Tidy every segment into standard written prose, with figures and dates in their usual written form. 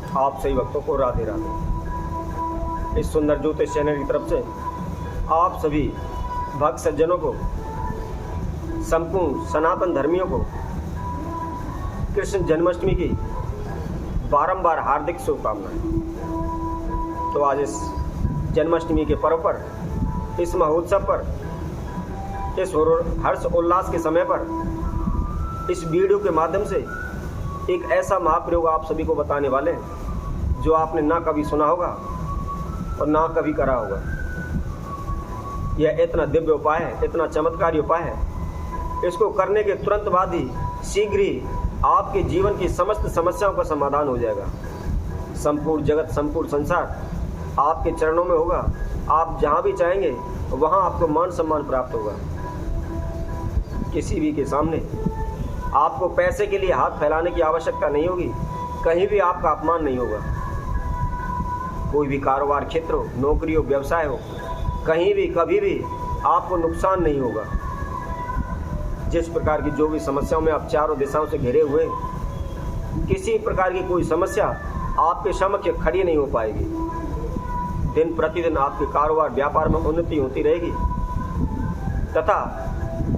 आप सभी भक्तों को राधे राधे। इस सुंदर ज्योतिष चैनल की तरफ से आप सभी भक्त सज्जनों को, संपूर्ण सनातन धर्मियों को कृष्ण जन्माष्टमी की बारंबार हार्दिक शुभकामनाएं। तो आज इस जन्माष्टमी के पर्व पर, इस महोत्सव पर, इस हर्ष उल्लास के समय पर इस वीडियो के माध्यम से एक ऐसा महाप्रयोग आप सभी को बताने वाले हैं जो आपने ना कभी सुना होगा और ना कभी करा होगा। यह इतना दिव्य उपाय है, इतना चमत्कारी उपाय है, इसको करने के तुरंत बाद ही शीघ्र ही आपके जीवन की समस्त समस्याओं का समाधान हो जाएगा। संपूर्ण जगत, संपूर्ण संसार आपके चरणों में होगा। आप जहाँ भी चाहेंगे वहाँ आपको मान सम्मान प्राप्त होगा। किसी भी के सामने आपको पैसे के लिए हाथ फैलाने की आवश्यकता नहीं होगी। कहीं भी आपका अपमान नहीं होगा। कोई भी कारोबार क्षेत्र हो, नौकरी हो, व्यवसाय हो, कहीं भी कभी भी आपको नुकसान नहीं होगा। जिस प्रकार की जो भी समस्याओं में आप चारों दिशाओं से घिरे हुए, किसी प्रकार की कोई समस्या आपके समक्ष खड़ी नहीं हो पाएगी। दिन प्रतिदिन आपके कारोबार व्यापार में उन्नति होती रहेगी तथा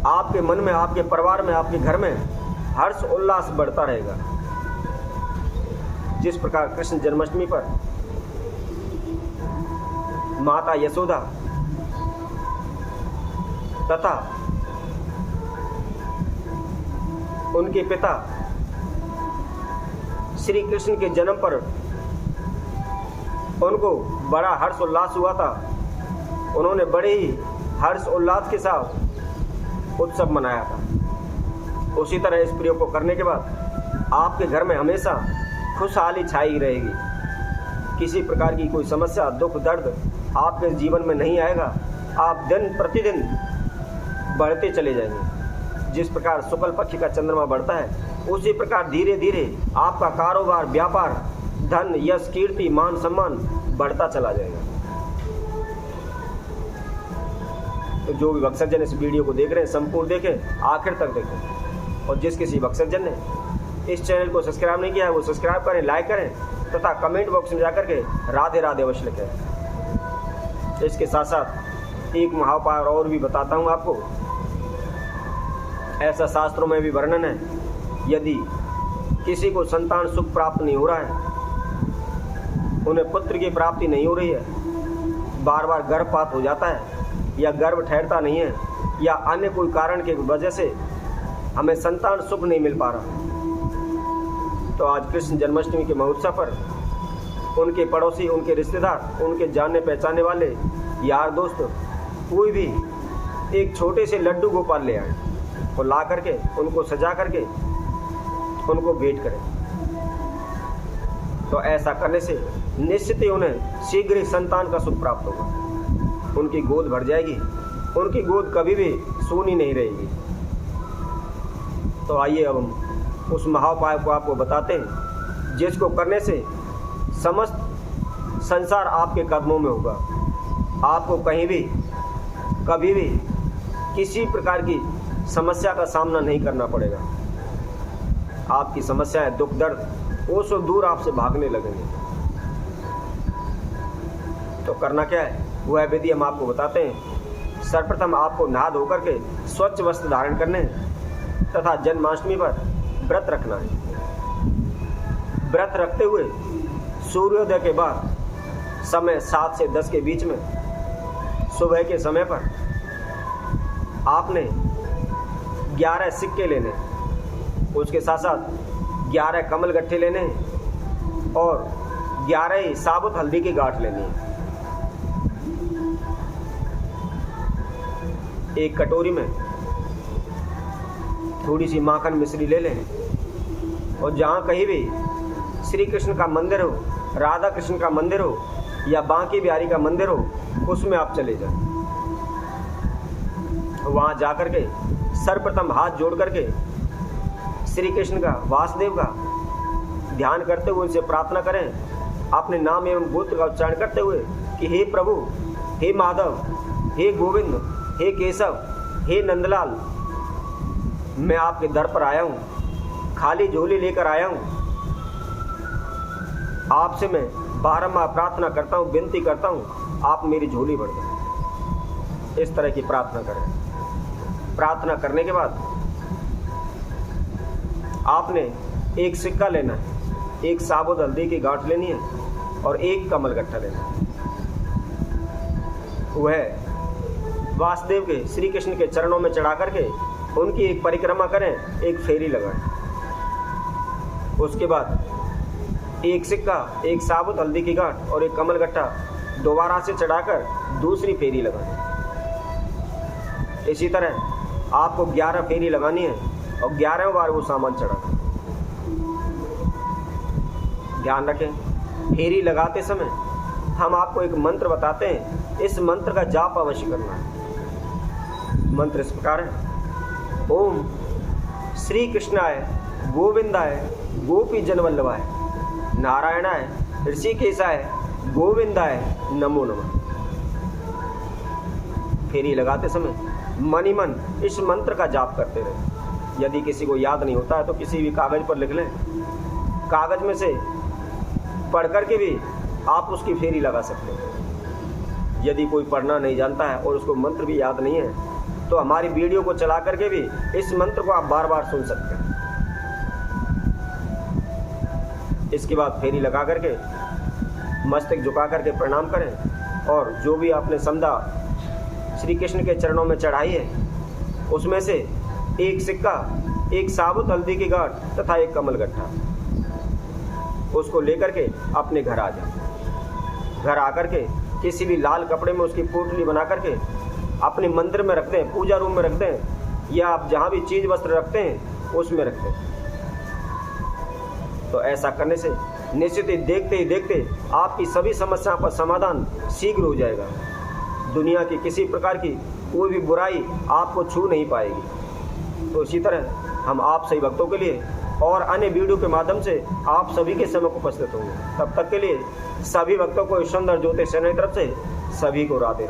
आपके मन में, आपके परिवार में, आपके घर में हर्ष उल्लास बढ़ता रहेगा। जिस प्रकार कृष्ण जन्माष्टमी पर माता यशोदा तथा उनके पिता श्री कृष्ण के जन्म पर उनको बड़ा हर्ष उल्लास हुआ था। उन्होंने बड़े ही हर्ष उल्लास के साथ उत्सव मनाया था। उसी तरह इस प्रयोग को करने के बाद आपके घर में हमेशा खुशहाली छाई रहेगी। किसी प्रकार की कोई समस्या, दुख, दर्द आपके जीवन में नहीं आएगा। आप दिन प्रतिदिन बढ़ते चले जाएंगे। जिस प्रकार शुक्ल पक्ष का चंद्रमा बढ़ता है, उसी प्रकार धीरे धीरे आपका कारोबार, व्यापार, धन, यश, कीर्ति, मान सम्मान बढ़ता चला जाएगा। तो जो भी भक्तजन इस वीडियो को देख रहे हैं, संपूर्ण देखें, आखिर तक देखें। और जिस किसी भक्तजन ने इस चैनल को सब्सक्राइब नहीं किया है वो सब्सक्राइब करें, लाइक करें तथा कमेंट बॉक्स में जाकर के राधे राधे अवश्य लिखें। इसके साथ साथ एक महाउपाय और भी बताता हूँ आपको। ऐसा शास्त्रों में भी वर्णन है, यदि किसी को संतान सुख प्राप्त नहीं हो रहा है, उन्हें पुत्र की प्राप्ति नहीं हो रही है, बार बार गर्भपात हो जाता है या गर्भ ठहरता नहीं है या अन्य कोई कारण की वजह से हमें संतान सुख नहीं मिल पा रहा, तो आज कृष्ण जन्माष्टमी के महोत्सव पर उनके पड़ोसी, उनके रिश्तेदार, उनके जानने पहचाने वाले यार दोस्त कोई भी एक छोटे से लड्डू गोपाल ले आए और ला करके उनको सजा करके उनको भेंट करें। तो ऐसा करने से निश्चित ही उन्हें शीघ्र ही संतान का सुख प्राप्त होगा। उनकी गोद भर जाएगी, उनकी गोद कभी भी सूनी नहीं रहेगी। तो आइए अब हम उस महाउपाय को आपको बताते हैं जिसको करने से समस्त संसार आपके कदमों में होगा। आपको कहीं भी कभी भी किसी प्रकार की समस्या का सामना नहीं करना पड़ेगा। आपकी समस्याएं, दुख, दर्द वो सब दूर आपसे भागने लगेंगे। तो करना क्या है, वह विधि हम आपको बताते हैं। सर्वप्रथम आपको नहा धोकर के स्वच्छ वस्त्र धारण करने हैं तथा जन्माष्टमी पर व्रत रखना है। व्रत रखते हुए सूर्योदय के बाद समय 7 से 10 के बीच में सुबह के समय पर आपने 11 सिक्के लेने, उसके साथ साथ 11 कमल गट्ठे लेने और 11 ही साबुत हल्दी की गांठ लेनी है। एक कटोरी में थोड़ी सी माखन मिश्री ले लें और जहाँ कहीं भी श्री कृष्ण का मंदिर हो, राधा कृष्ण का मंदिर हो या बांके बिहारी का मंदिर हो, उसमें आप चले जाएं। वहाँ जाकर के सर्वप्रथम हाथ जोड़ करके श्री कृष्ण का, वासुदेव का ध्यान करते हुए उनसे प्रार्थना करें। अपने नाम एवं गोत्र का उच्चारण करते हुए कि हे प्रभु, हे माधव, हे गोविंद, हे केशव, हे नंदलाल, मैं आपके दर पर आया हूँ, खाली झोली लेकर आया हूँ। आपसे मैं बारंबार प्रार्थना करता हूँ, विनती करता हूँ, आप मेरी झोली भर दें। इस तरह की प्रार्थना करें। प्रार्थना करने के बाद आपने एक सिक्का लेना है, एक साबुत हल्दी की गांठ लेनी है और एक कमल गट्ठा लेना है। वह वासुदेव के, श्री कृष्ण के चरणों में चढ़ा करके उनकी एक परिक्रमा करें, एक फेरी लगाएं। उसके बाद एक सिक्का, एक साबुत हल्दी की गांठ और एक कमल गट्ठा दोबारा से चढ़ाकर दूसरी फेरी लगाएं। इसी तरह आपको 11 फेरी लगानी है और 11वें बार वो सामान चढ़ाना। ध्यान रखें, फेरी लगाते समय हम आपको एक मंत्र बताते हैं, इस मंत्र का जाप अवश्य करना है। मंत्र इस प्रकार है: ओम श्री कृष्णाय गोविंदाय गोपी जनवल्लभाय नारायणाय ऋषिकेशाय गोविंदाय नमो नमः। फेरी लगाते समय मन ही मन इस मंत्र का जाप करते रहे। यदि किसी को याद नहीं होता है तो किसी भी कागज पर लिख लें। कागज में से पढ़ करके भी आप उसकी फेरी लगा सकते हैं। यदि कोई पढ़ना नहीं जानता है और उसको मंत्र भी याद नहीं है तो हमारी वीडियो को चला करके भी इस मंत्र को आप बार बार सुन सकते हैं। इसके बाद फेरी लगा करके मस्तक झुका करके प्रणाम करें और जो भी आपने समझा श्री कृष्ण के चरणों में चढ़ाई है उसमें से एक सिक्का, एक साबुत हल्दी की गांठ तथा एक कमल गट्ठा, उसको लेकर के अपने घर आ जाए। घर आकर के किसी भी लाल कपड़े में उसकी पोटली बना करके अपने मंदिर में रखते हैं, पूजा रूम में रखते हैं, या आप जहाँ भी चीज वस्त्र रखते हैं उसमें रखते हैं। तो ऐसा करने से निश्चित ही देखते आपकी सभी समस्याओं का समाधान शीघ्र हो जाएगा। दुनिया की किसी प्रकार की कोई भी बुराई आपको छू नहीं पाएगी। तो इसी तरह हम आप सभी भक्तों के लिए और अन्य वीडियो के माध्यम से आप सभी के समय को उपस्थित होंगे। तब तक के लिए सभी भक्तों को सुंदर ज्योतिष चैनल की तरफ से सभी को राधे राधे।